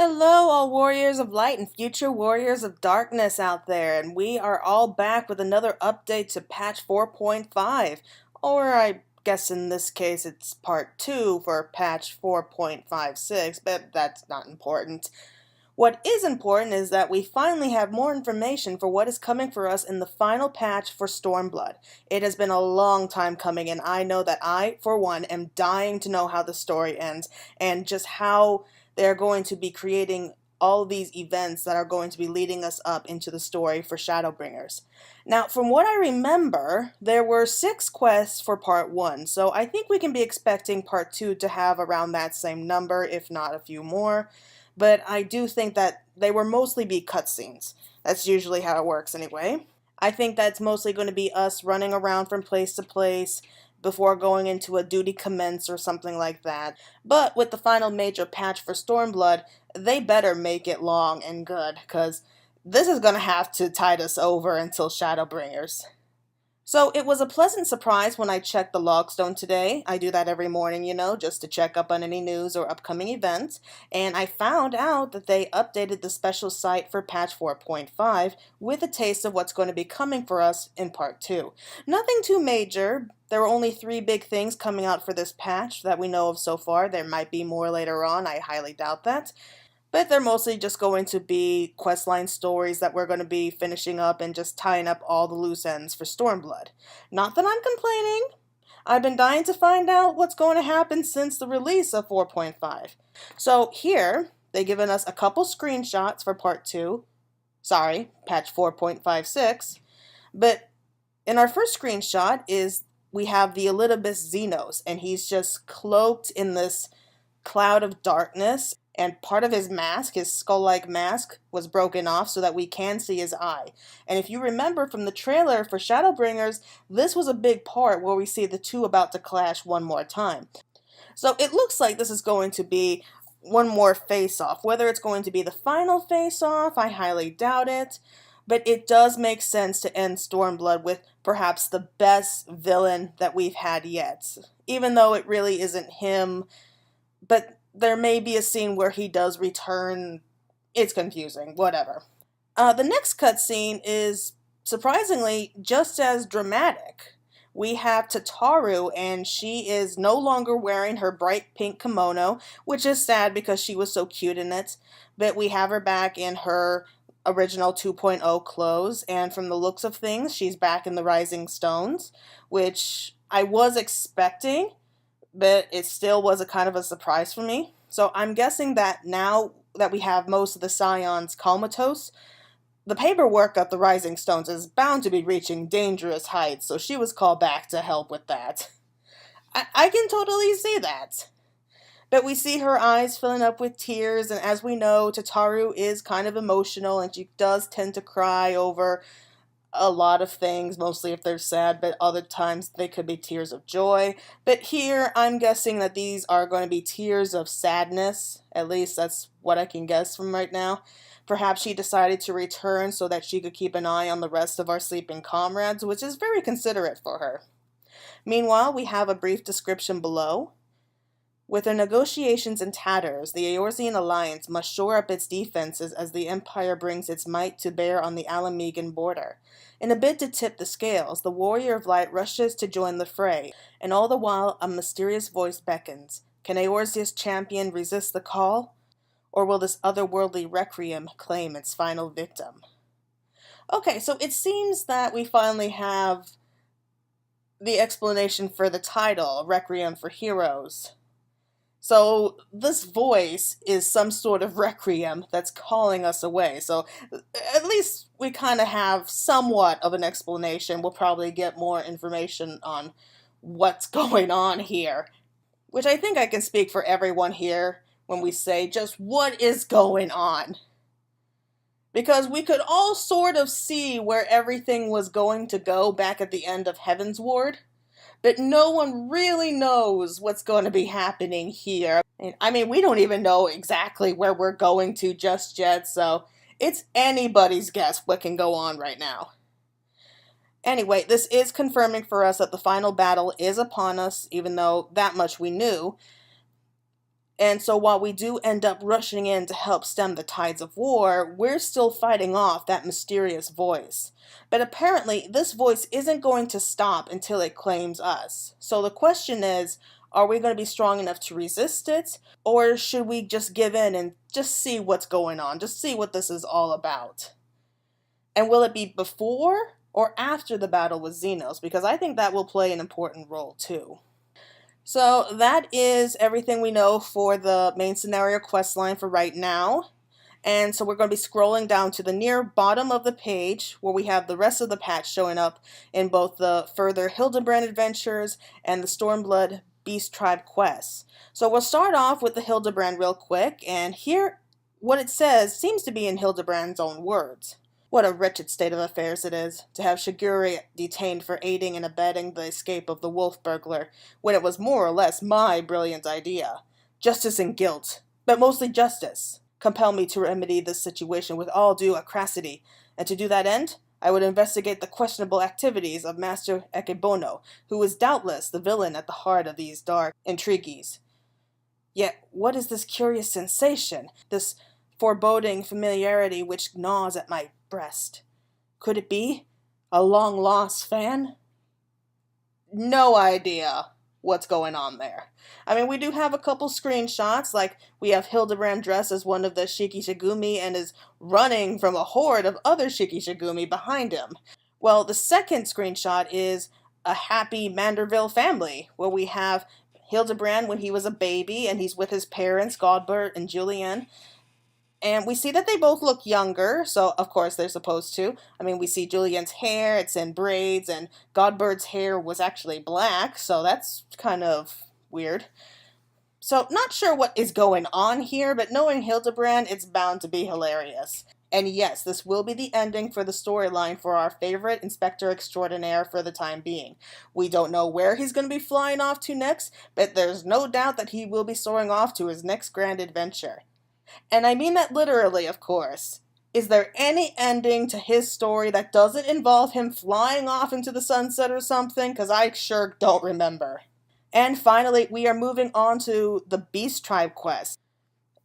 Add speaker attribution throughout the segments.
Speaker 1: Hello, all warriors of light and future warriors of darkness out there, and we are all back with another update to patch 4.5, or I guess in this case it's part 2 for patch 4.56, but that's not important. What is important is that we finally have more information for what is coming for us in the final patch for Stormblood. It has been a long time coming, and I know that I, for one, am dying to know how the story ends, and just how they're going to be creating all these events that are going to be leading us up into the story for Shadowbringers. Now, from what I remember, there were 6 quests for part 1, so I think we can be expecting part 2 to have around that same number, if not a few more. But I do think that they will mostly be cutscenes. That's usually how it works anyway. I think that's mostly going to be us running around from place to place before going into a duty commence or something like that. But with the final major patch for Stormblood, they better make it long and good, because this is going to have to tide us over until Shadowbringers. So it was a pleasant surprise when I checked the logstone today. I do that every morning, just to check up on any news or upcoming events. And I found out that they updated the special site for patch 4.5 with a taste of what's going to be coming for us in part 2. Nothing too major. There were only 3 big things coming out for this patch that we know of so far. There might be more later on. I highly doubt that. But they're mostly just going to be questline stories that we're going to be finishing up and just tying up all the loose ends for Stormblood. Not that I'm complaining. I've been dying to find out what's going to happen since the release of 4.5. So here, they've given us a couple screenshots for part 2. Sorry, patch 4.56. But in our first screenshot we have the Elidibus Xenos, and he's just cloaked in this cloud of darkness, and part of his mask, his skull-like mask, was broken off so that we can see his eye. And if you remember from the trailer for Shadowbringers, this was a big part where we see the two about to clash one more time. So it looks like this is going to be one more face-off. Whether it's going to be the final face-off, I highly doubt it. But it does make sense to end Stormblood with perhaps the best villain that we've had yet. Even though it really isn't him, but there may be a scene where he does return. It's confusing. Whatever. The next cutscene is surprisingly just as dramatic. We have Tataru, and she is no longer wearing her bright pink kimono, which is sad because she was so cute in it. But we have her back in her original 2.0 clothes, and from the looks of things, she's back in the Rising Stones, which I was expecting, but it still was a kind of a surprise for me. So I'm guessing that now that we have most of the Scions comatose, the paperwork of the Rising Stones is bound to be reaching dangerous heights, so she was called back to help with that. I can totally see that. But we see her eyes filling up with tears, and as we know, Tataru is kind of emotional, and she does tend to cry over a lot of things, mostly if they're sad, but other times they could be tears of joy. But here, I'm guessing that these are going to be tears of sadness. At least that's what I can guess from right now. Perhaps she decided to return so that she could keep an eye on the rest of our sleeping comrades, which is very considerate for her. Meanwhile, we have a brief description below. With their negotiations in tatters, the Eorzean alliance must shore up its defenses as the Empire brings its might to bear on the Alamegan border. In a bid to tip the scales, the Warrior of Light rushes to join the fray, and all the while a mysterious voice beckons. Can Eorzea's champion resist the call? Or will this otherworldly requiem claim its final victim? Okay, so it seems that we finally have the explanation for the title, Requiem for Heroes. So this voice is some sort of requiem that's calling us away. So at least we kind of have somewhat of an explanation. We'll probably get more information on what's going on here, which I think I can speak for everyone here when we say just what is going on. Because we could all sort of see where everything was going to go back at the end of Heavensward. But no one really knows what's going to be happening here. I mean, we don't even know exactly where we're going to just yet, so it's anybody's guess what can go on right now. Anyway, this is confirming for us that the final battle is upon us, even though that much we knew. And so while we do end up rushing in to help stem the tides of war, we're still fighting off that mysterious voice. But apparently, this voice isn't going to stop until it claims us. So the question is, are we going to be strong enough to resist it? Or should we just give in and just see what's going on? Just see what this is all about? And will it be before or after the battle with Xenos? Because I think that will play an important role too. So that is everything we know for the main scenario quest line for right now. And so we're going to be scrolling down to the near bottom of the page where we have the rest of the patch showing up in both the further Hildebrand adventures and the Stormblood Beast Tribe quests. So we'll start off with the Hildebrand real quick, and here what it says seems to be in Hildebrand's own words. What a wretched state of affairs it is, to have Shiguri detained for aiding and abetting the escape of the wolf burglar, when it was more or less my brilliant idea. Justice and guilt, but mostly justice, compel me to remedy this situation with all due acracity, and to do that end, I would investigate the questionable activities of Master Ekebono, who is doubtless the villain at the heart of these dark intrigues. Yet, what is this curious sensation, this foreboding familiarity which gnaws at my breast? Could it be a long-lost fan? No idea what's going on there. I mean, we do have a couple screenshots, like we have Hildebrand dressed as one of the Shikishigumi and is running from a horde of other Shikishigumi behind him. Well, the second screenshot is a happy Manderville family, where we have Hildebrand when he was a baby and he's with his parents, Godbert and Julian. And we see that they both look younger, so of course they're supposed to. I mean, we see Julian's hair, it's in braids, and Godbird's hair was actually black, so that's kind of weird. So, not sure what is going on here, but knowing Hildebrand, it's bound to be hilarious. And yes, this will be the ending for the storyline for our favorite Inspector Extraordinaire for the time being. We don't know where he's going to be flying off to next, but there's no doubt that he will be soaring off to his next grand adventure. And I mean that literally, of course. Is there any ending to his story that doesn't involve him flying off into the sunset or something? Because I sure don't remember. And finally, we are moving on to the Beast Tribe quest.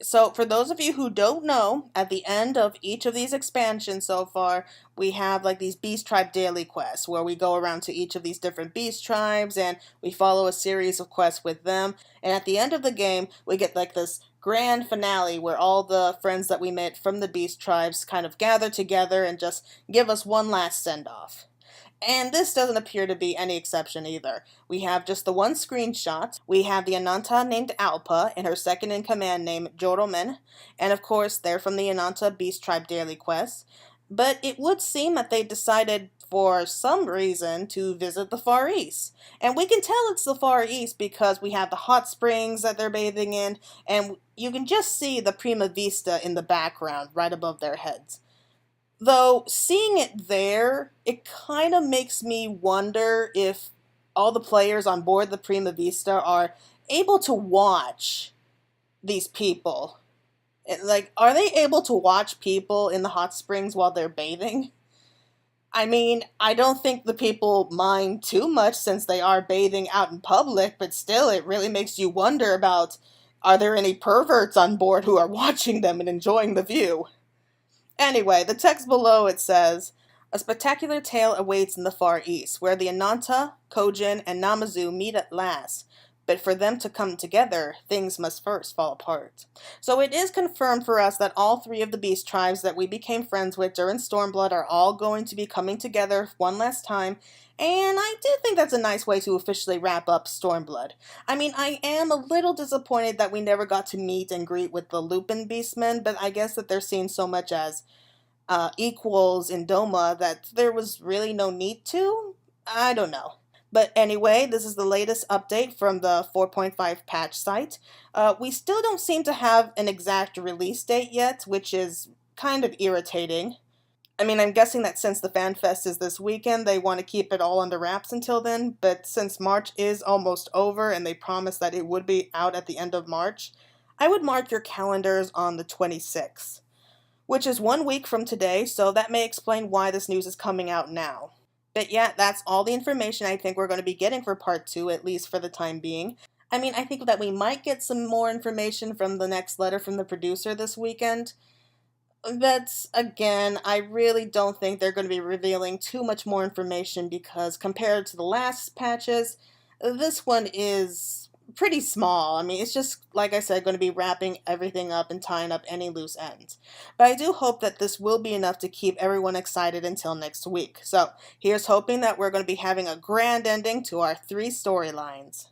Speaker 1: So, for those of you who don't know, at the end of each of these expansions so far, we have like these Beast Tribe daily quests where we go around to each of these different Beast Tribes and we follow a series of quests with them. And at the end of the game, we get like this grand finale where all the friends that we met from the Beast Tribes kind of gather together and just give us one last send-off. And this doesn't appear to be any exception either. We have just the one screenshot. We have the Ananta named Alpa and her second-in-command named Joromen. And of course, they're from the Ananta Beast Tribe Daily Quest. But it would seem that they decided, for some reason, to visit the Far East. And we can tell it's the Far East because we have the hot springs that they're bathing in, and you can just see the Prima Vista in the background right above their heads. Though, seeing it there, it kind of makes me wonder if all the players on board the Prima Vista are able to watch these people. Like, are they able to watch people in the hot springs while they're bathing? I mean, I don't think the people mind too much since they are bathing out in public, but still, it really makes you wonder about, are there any perverts on board who are watching them and enjoying the view? Anyway, the text below it says, a spectacular tale awaits in the Far East, where the Ananta, Kojin, and Namazu meet at last. But for them to come together, things must first fall apart. So it is confirmed for us that all three of the beast tribes that we became friends with during Stormblood are all going to be coming together one last time, and I do think that's a nice way to officially wrap up Stormblood. I mean, I am a little disappointed that we never got to meet and greet with the Lupin Beastmen, but I guess that they're seen so much as equals in Doma that there was really no need to? I don't know. But anyway, this is the latest update from the 4.5 patch site. We still don't seem to have an exact release date yet, which is kind of irritating. I mean, I'm guessing that since the FanFest is this weekend, they want to keep it all under wraps until then, but since March is almost over and they promised that it would be out at the end of March, I would mark your calendars on the 26th, which is 1 week from today, so that may explain why this news is coming out now. But yeah, that's all the information I think we're going to be getting for Part 2, at least for the time being. I mean, I think that we might get some more information from the next letter from the producer this weekend. That's, again, I really don't think they're going to be revealing too much more information because compared to the last patches, this one is pretty small. I mean, it's just, like I said, going to be wrapping everything up and tying up any loose ends. But I do hope that this will be enough to keep everyone excited until next week. So here's hoping that we're going to be having a grand ending to our 3 storylines.